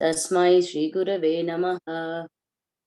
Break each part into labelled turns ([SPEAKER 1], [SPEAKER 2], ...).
[SPEAKER 1] Tasmai Shri Gurave Namaha.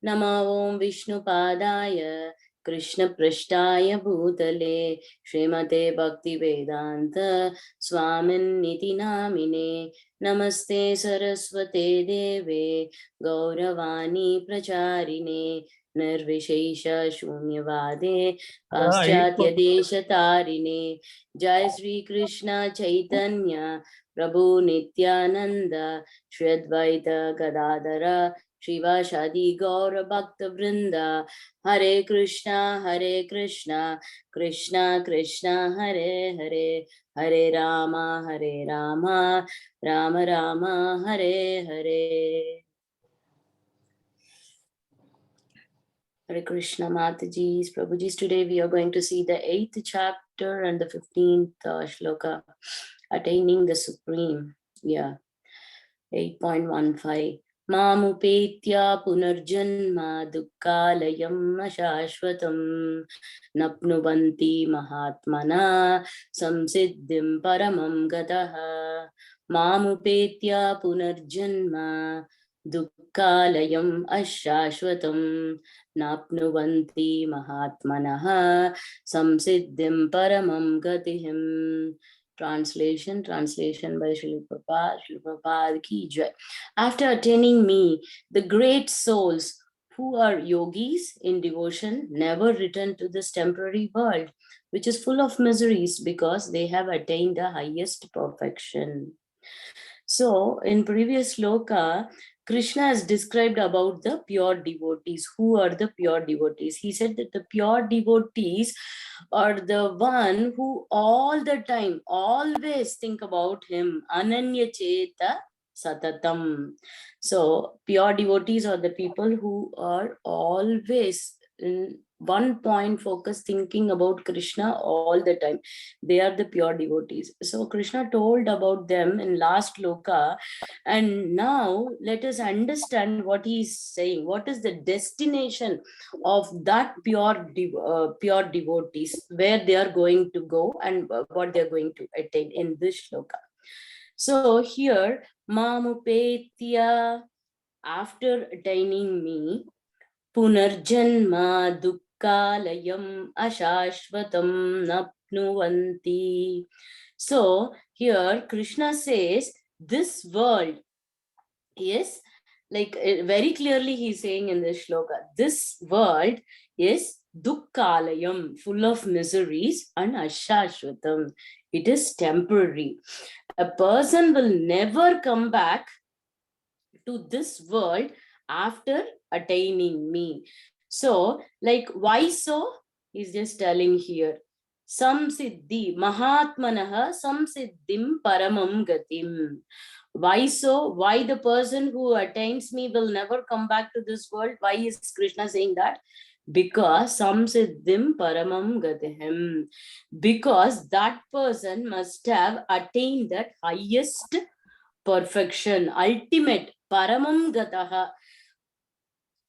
[SPEAKER 1] Nama Om Vishnu Padaya Krishna Prishtaya Bhutale Srimate Bhakti Vedanta Swamin Niti Namine Namaste Saraswate Deve Gauravani Pracharine Nirvishesha Shunyavade Paschatya Deshatarine Jai Sri Krishna Chaitanya Prabhu Nityananda Shri Advaita Gadadara Shivashadi Gaura Bhakta Vrinda Hare Krishna Krishna Krishna Hare Hare Hare Rama Rama Rama Hare Hare. Hare Krishna Mataji's Prabhuji's. Today we are going to see the 8th chapter and the 15th shloka, Attaining the Supreme. Yeah, 8.15. Mamupetya punarjanma dukkalayam ashashvatam napnuvanti mahatmana samsiddhim paramam gataha. Mamupetya punarjanma dukkalayam ashashvatam napnuvanti mahatmana samsiddhim paramam gatihim. Translation by Srila Prabhupada ki jai. After attaining me, the great souls who are yogis in devotion never return to this temporary world, which is full of miseries because they have attained the highest perfection. So in previous sloka, Krishna has described about the pure devotees. Who are the pure devotees? He said that the pure devotees are the one who all the time, always think about him. Ananya Cheta Satatam. So pure devotees are the people who are always in one point focus, thinking about Krishna all the time. They are the pure devotees. So Krishna told about them in last loka, and now let us understand what he is saying. What is the destination of that pure devotees, where they are going to go and what they are going to attain in this shloka. So here, Mamupetya, after attaining me, Punarjanma Dukkalayam Ashashvatam Napnuvanti. So here Krishna says this world is like very clearly he's saying in this shloka, this world is Dukkalayam, full of miseries, and Ashashvatam, it is temporary. A person will never come back to this world after attaining me. So, like, why so? He's just telling here. Samsiddhi, Mahatmanaha Samsiddhim Paramam Gatim. Why so? Why the person who attains me will never come back to this world? Why is Krishna saying that? Because Samsiddhim Paramam Gatihim. Because that person must have attained that highest perfection, ultimate Paramam Gataha,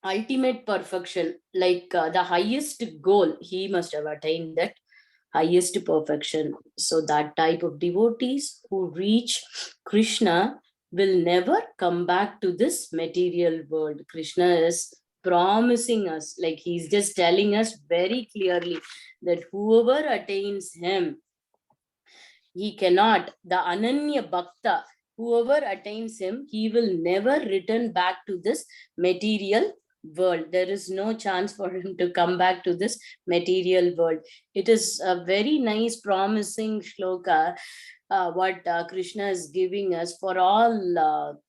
[SPEAKER 1] ultimate perfection, like the highest goal, he must have attained that highest perfection. So that type of devotees who reach Krishna will never come back to this material world. Krishna is promising us, like he's just telling us very clearly that whoever attains him, he cannot, the Ananya Bhakta, whoever attains him, he will never return back to this material world. There is no chance for him to come back to this material world. It is a very nice, promising shloka, what Krishna is giving us for all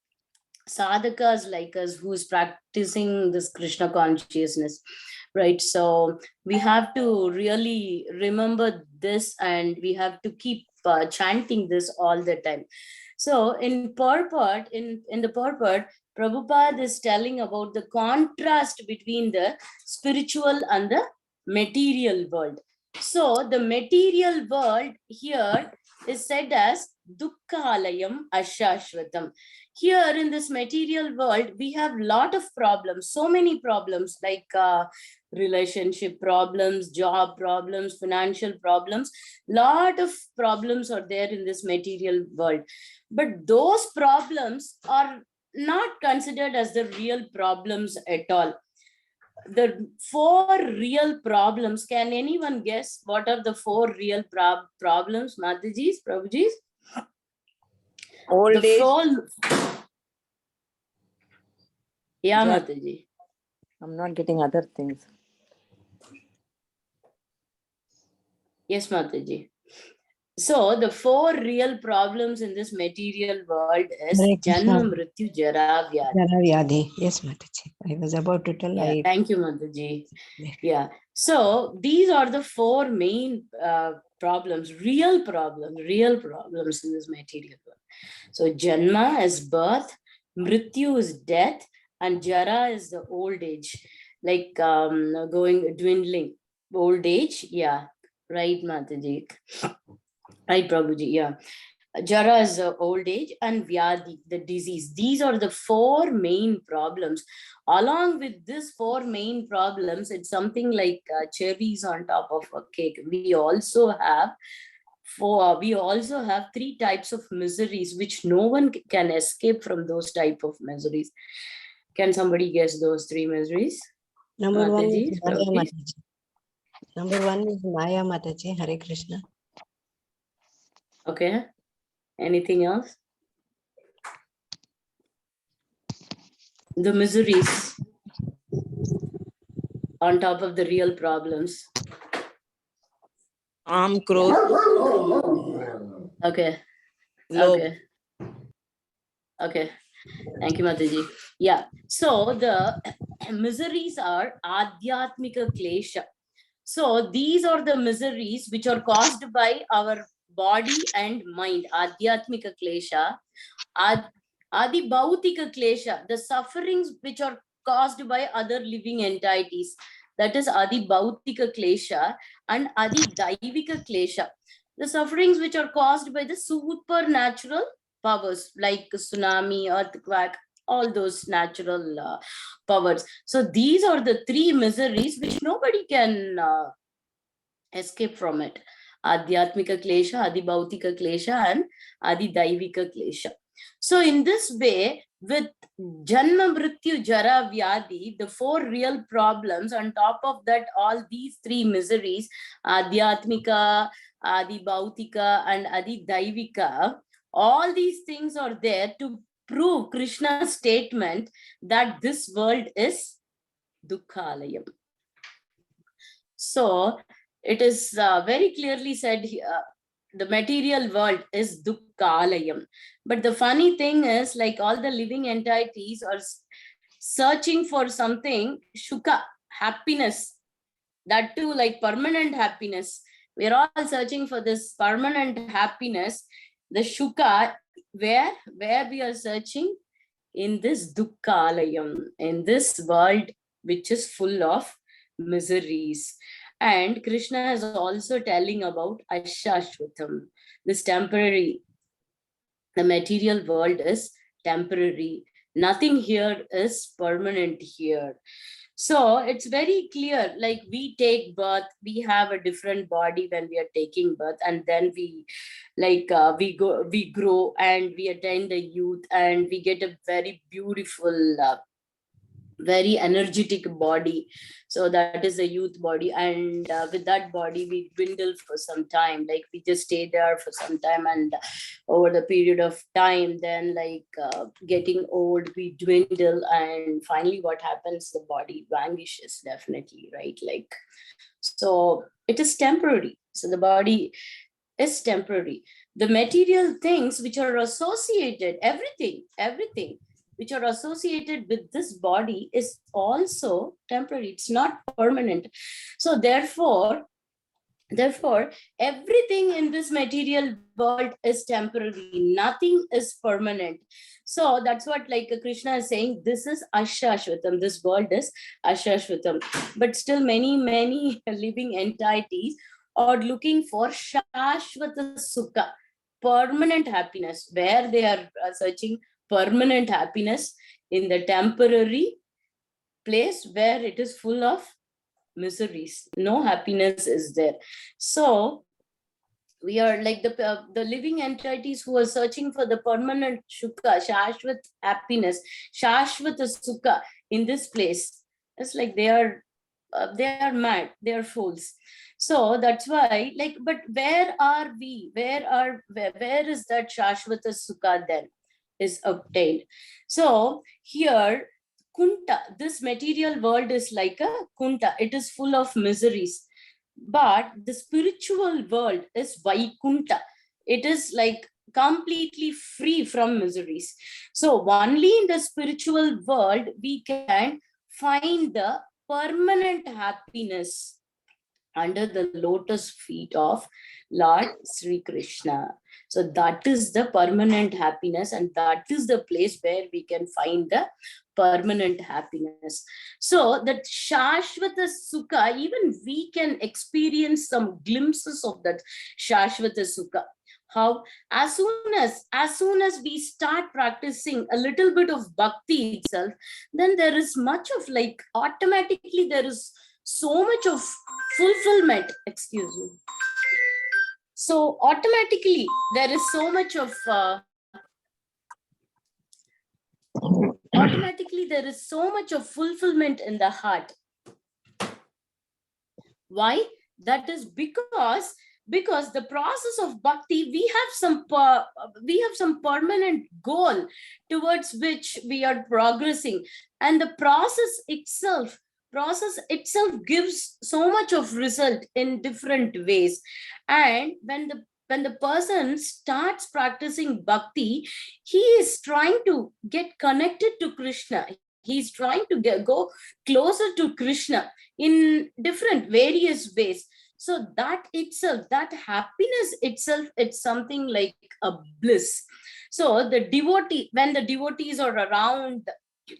[SPEAKER 1] sadhakas like us who's practicing this Krishna consciousness, right? So we have to really remember this, and we have to keep chanting this all the time. So in purport, in the purport, Prabhupada is telling about the contrast between the spiritual and the material world. So the material world here is said as Dukkhalayam Ashashvatam. Here in this material world, we have lot of problems, so many problems, like relationship problems, job problems, financial problems. Lot of problems are there in this material world. But those problems are not considered as the real problems at all. The four real problems, can anyone guess what are the four real problems, Matajis, Prabhujis?
[SPEAKER 2] Old age.
[SPEAKER 1] Yeah, Mataji.
[SPEAKER 2] I'm not getting other things.
[SPEAKER 1] Yes, Mataji. So the four real problems in this material world is Janma, Mrityu, Jara, Vyadhi.
[SPEAKER 3] Yes, Mataji. I was about to tell.
[SPEAKER 1] Yeah, thank you, Mataji. Yeah. So these are the four main problems, real problems in this material world. So Janma is birth, Mrityu is death, and Jara is the old age, like dwindling. Old age, yeah. Right, Mataji. Right, Prabhuji, yeah. Jara is the old age, and Vyadhi, the disease. These are the four main problems. Along with these four main problems, it's something like cherries on top of a cake. We also have three types of miseries, which no one can escape from those type of miseries. Can somebody guess those three miseries?
[SPEAKER 3] Number one is Maya, Mataji. Number one is Maya, Mataji. Hare Krishna.
[SPEAKER 1] Okay. Anything else? The miseries on top of the real problems.
[SPEAKER 2] Cross.
[SPEAKER 1] Okay.
[SPEAKER 2] Low.
[SPEAKER 1] Okay. Thank you, Mataji. Yeah. So the miseries are Adhyatmika Klesha. So these are the miseries which are caused by our body and mind. Adhyatmika Klesha. Adi Bhautika Klesha, the sufferings which are caused by other living entities. That is Adi Bhautika Klesha, and Adi Daivika Klesha, the sufferings which are caused by the supernatural powers like tsunami, earthquake, all those natural powers. So these are the three miseries which nobody can escape from it. Adhyatmika Klesha, Adi Bhautika Klesha, and Adi Daivika Klesha. So in this way, with Janma, Mrityu, Jara, Vyadhi, the four real problems, on top of that, all these three miseries, Adhyatmika, Adi Bhautika, and Adi Daivika, all these things are there to prove Krishna's statement that this world is Dukkhalayam. So it is very clearly said here, the material world is Dukkhalayam. But the funny thing is, like all the living entities are searching for something, Shuka, happiness, that too like permanent happiness. We're all searching for this permanent happiness, the Shuka, where we are searching? In this Dukkhalayam, in this world which is full of miseries. And Krishna is also telling about Ashashvatam, this temporary. The material world is temporary. Nothing here is permanent here. So it's very clear, like we take birth, we have a different body when we are taking birth, and then we we grow and we attain the youth, and we get a very beautiful very energetic body. So that is a youth body, and with that body we dwindle for some time, like we just stay there for some time, and over the period of time, then getting old, we dwindle, and finally what happens, the body vanishes, definitely, right? So it is temporary. So the body is temporary. The material things which are associated, everything which are associated with this body is also temporary. It's not permanent. So therefore, everything in this material world is temporary. Nothing is permanent. So that's what Krishna is saying, this is Ashashvatam. This world is Ashashvatam. But still many living entities are looking for Shashvata Sukha, permanent happiness, where they are searching permanent happiness in the temporary place where it is full of miseries. No happiness is there. So We are like the living entities who are searching for the permanent sukha, shashvat happiness, shashvat sukha in this place. It's like they are mad, they are fools. So that's why, like, but where are we? Where is that shashvat sukha then is obtained? So here, kunta, this material world is like a kunta. It is full of miseries. But the spiritual world is Vaikunta. It is like completely free from miseries. So only in the spiritual world we can find the permanent happiness under the lotus feet of Lord Sri Krishna. So that is the permanent happiness, and that is the place where we can find the permanent happiness. So that Shashvata Sukha, even we can experience some glimpses of that Shashvata Sukha. How? As soon as we start practicing a little bit of bhakti itself, then there is much of, like, automatically there is so much of fulfillment. Excuse me. So automatically there is so much of fulfillment in the heart. Why? That is because the process of bhakti, we have some permanent goal towards which we are progressing, and the process itself gives so much of result in different ways. And when the person starts practicing bhakti, he is trying to get connected to Krishna. He's trying to go closer to Krishna in different various ways. So that itself, that happiness itself, it's something like a bliss. So the devotee, when the devotees are around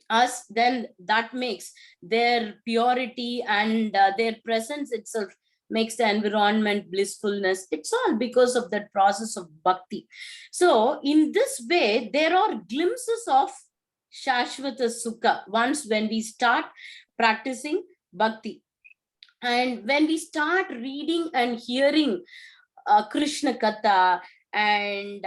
[SPEAKER 1] us, then that makes their purity and their presence itself makes the environment blissfulness. It's all because of that process of bhakti. So in this way, there are glimpses of Shashvata Sukha once when we start practicing bhakti. And when we start reading and hearing Krishna Katha and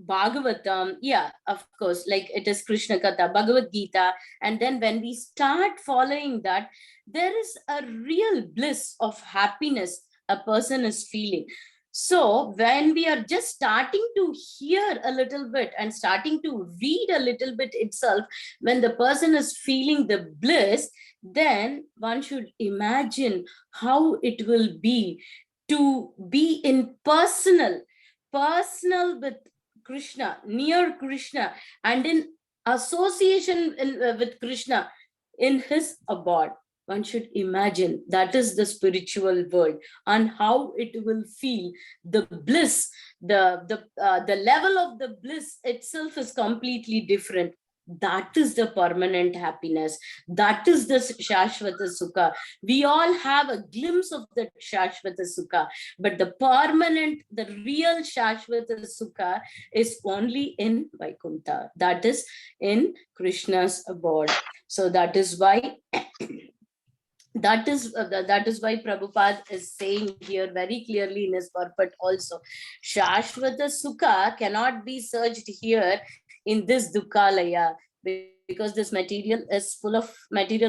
[SPEAKER 1] Bhagavatam, yeah, of course, like it is Krishna Katha, Bhagavad Gita, and then when we start following that, there is a real bliss of happiness a person is feeling. So when we are just starting to hear a little bit and starting to read a little bit itself, when the person is feeling the bliss, then one should imagine how it will be to be in personal with Krishna, near Krishna, and in association with Krishna in his abode. One should imagine that is the spiritual world, and how it will feel. The bliss, the level of the bliss itself is completely different. That is the permanent happiness. That is the Shashvata Sukha. We all have a glimpse of the Shashvata Sukha, but the permanent, the real Shashvata Sukha is only in Vaikuntha. That is in Krishna's abode. So that is why that is why Prabhupada is saying here very clearly in his purport also, Shashvata Sukha cannot be searched here in this Dukkalaya, because this material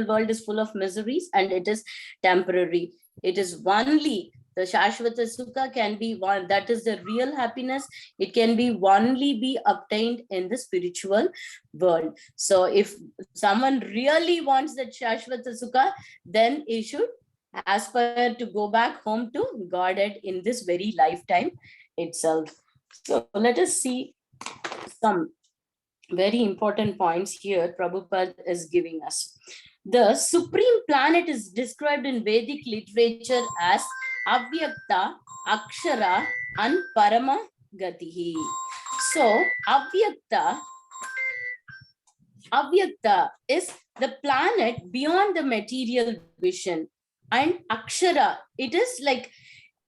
[SPEAKER 1] world is full of miseries, and it is temporary. It is only the Shashvata Sukha can be one, that is the real happiness. It can be only be obtained in the spiritual world. So if someone really wants that Shashvata Sukha, then he should aspire to go back home to Godhead in this very lifetime itself. So let us see some very important points here Prabhupada is giving us. The supreme planet is described in Vedic literature as Avyakta, Akshara, and Parama Gatihi. So Avyakta is the planet beyond the material vision, and Akshara, it is like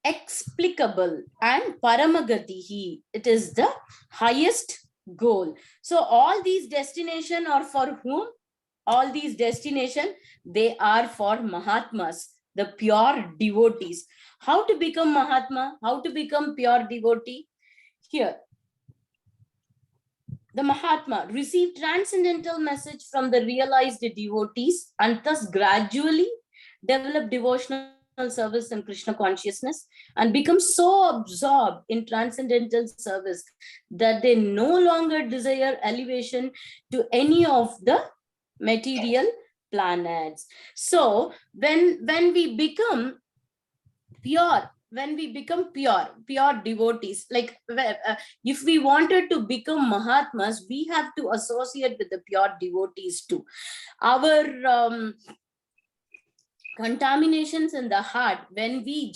[SPEAKER 1] explicable, and Paramagatihi, it is the highest goal. So all these destinations are for whom? All these destinations, they are for Mahatmas. the pure devotees. How to become Mahatma? How to become pure devotee? Here, the Mahatma received transcendental message from the realized devotees and thus gradually developed devotional service and Krishna consciousness and become so absorbed in transcendental service that they no longer desire elevation to any of the material planets. So when we become pure, pure devotees, like if we wanted to become Mahatmas, we have to associate with the pure devotees too. Our contaminations in the heart, when we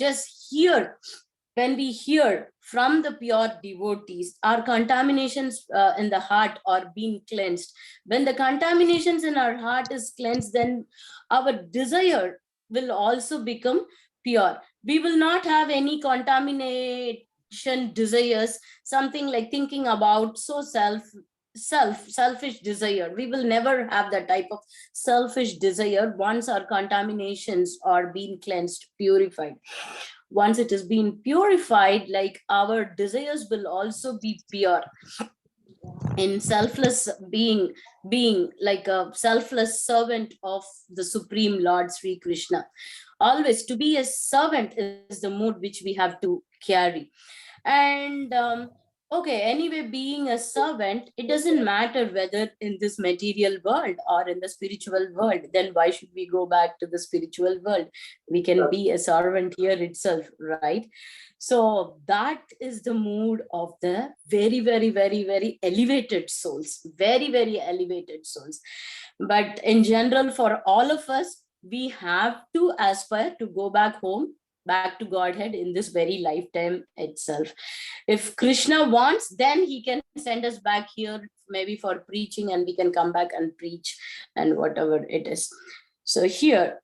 [SPEAKER 1] hear from the pure devotees, our contaminations in the heart are being cleansed. When the contaminations in our heart is cleansed, then our desire will also become pure. We will not have any contamination desires, something like thinking about so selfish desire. We will never have that type of selfish desire once our contaminations are being cleansed, purified. Once it is being purified, like our desires will also be pure in selfless being like a selfless servant of the Supreme Lord Sri Krishna. Always to be a servant is the mood which we have to carry. And okay, anyway, being a servant, it doesn't matter whether in this material world or in the spiritual world. Then why should we go back to the spiritual world? We can be a servant here itself, right? So that is the mood of the very, very, very, very elevated souls, very, very elevated souls. But in general, for all of us, we have to aspire to go back home, back to Godhead in this very lifetime itself. If Krishna wants, then he can send us back here, maybe for preaching, and we can come back and preach and whatever it is. So here,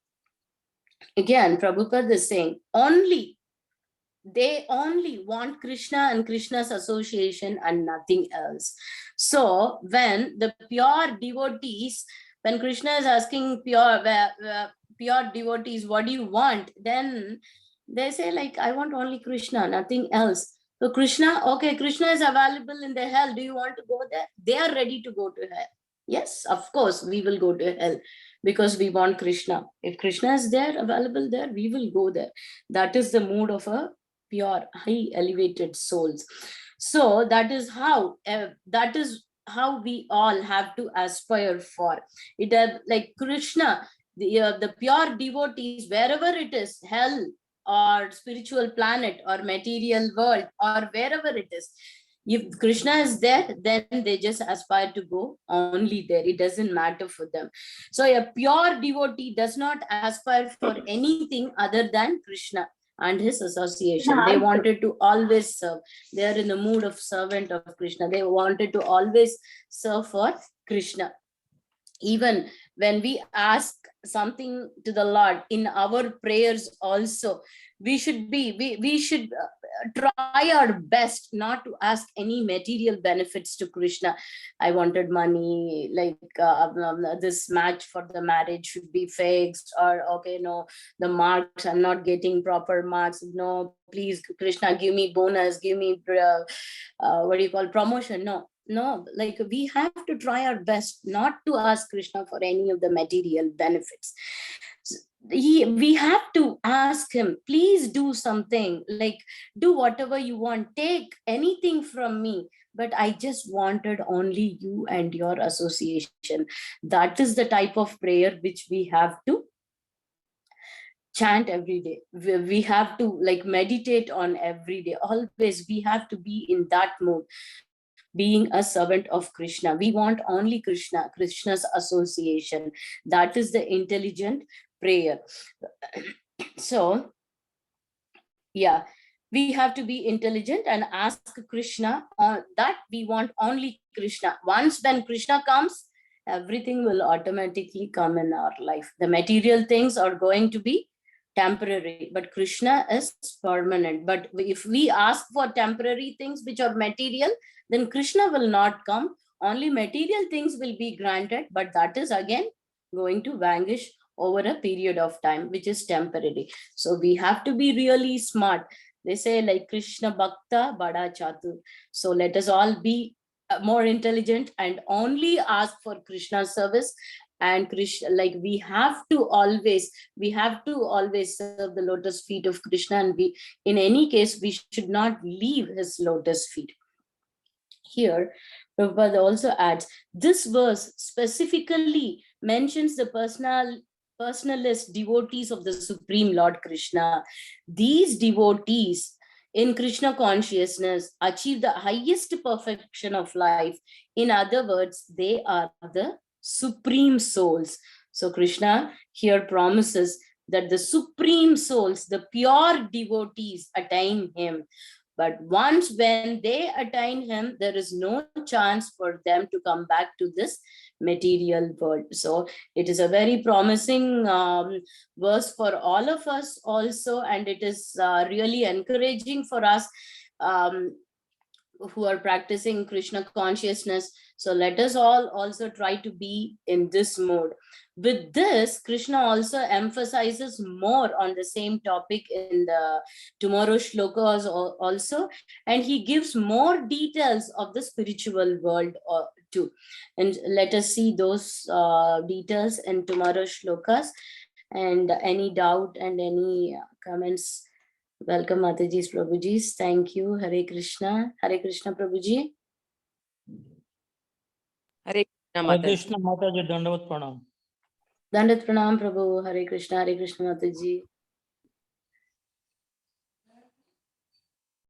[SPEAKER 1] again, Prabhupada is saying, they only want Krishna and Krishna's association and nothing else. So when the pure devotees, when Krishna is asking pure devotees, what do you want? Then they say, like, I want only Krishna, nothing else. So Krishna, okay, Krishna is available in the hell. Do you want to go there? They are ready to go to hell. Yes, of course, we will go to hell because we want Krishna. If Krishna is there, available there, we will go there. That is the mood of a pure, high elevated souls. So that is how we all have to aspire for it. Like Krishna, the pure devotees, wherever it is, hell or spiritual planet or material world or wherever it is, if Krishna is there, then they just aspire to go only there. It doesn't matter for them. So a pure devotee does not aspire for anything other than Krishna and his association. They wanted to always serve. They are in the mood of servant of Krishna. They wanted to always serve for Krishna. Even when we ask something to the Lord in our prayers also, we should try our best not to ask any material benefits to Krishna. I wanted money, like this match for the marriage should be fixed, or okay, no, the marks, I'm not getting proper marks. No, please, Krishna, give me bonus, give me promotion. No, like we have to try our best not to ask Krishna for any of the material benefits. We have to ask him, please do something, like do whatever you want, take anything from me, but I just wanted only you and your association. That is the type of prayer which we have to chant every day. We have to like meditate on every day. Always we have to be in that mode, being a servant of Krishna. We want only Krishna, Krishna's association. That is the intelligent prayer. So yeah, we have to be intelligent and ask Krishna that we want only Krishna. Once when Krishna comes, everything will automatically come in our life. The material things are going to be temporary, but Krishna is permanent. But if we ask for temporary things which are material, then Krishna will not come. Only material things will be granted, but that is again going to vanish over a period of time, which is temporary. So we have to be really smart. They say like Krishna Bhakta Bada Chatur. So let us all be more intelligent and only ask for Krishna's service. And Krishna, like we have to always serve the lotus feet of Krishna, and we, in any case, we should not leave his lotus feet. Here, Prabhupada also adds, this verse specifically mentions the personalist devotees of the Supreme Lord Krishna. These devotees in Krishna consciousness achieve the highest perfection of life. In other words, they are the supreme souls. So Krishna here promises that the supreme souls, the pure devotees, attain him. But once when they attain him, there is no chance for them to come back to this material world. So it is a very promising verse for all of us also, and it is really encouraging for us who are practicing Krishna consciousness. So let us all also try to be in this mode. With this, Krishna also emphasizes more on the same topic in the tomorrow shlokas also, and he gives more details of the spiritual world too. And let us see those details in tomorrow shlokas. And any doubt and any comments, welcome Mataji's, Prabhuji's. Thank you. Hare Krishna. Hare Krishna, Prabhuji.
[SPEAKER 2] Hare Krishna,
[SPEAKER 4] Hare
[SPEAKER 2] Mataji.
[SPEAKER 4] Krishna Mataji, Dandavat Pranam.
[SPEAKER 1] Dandat Pranam, Prabhu. Hare Krishna, Mataji.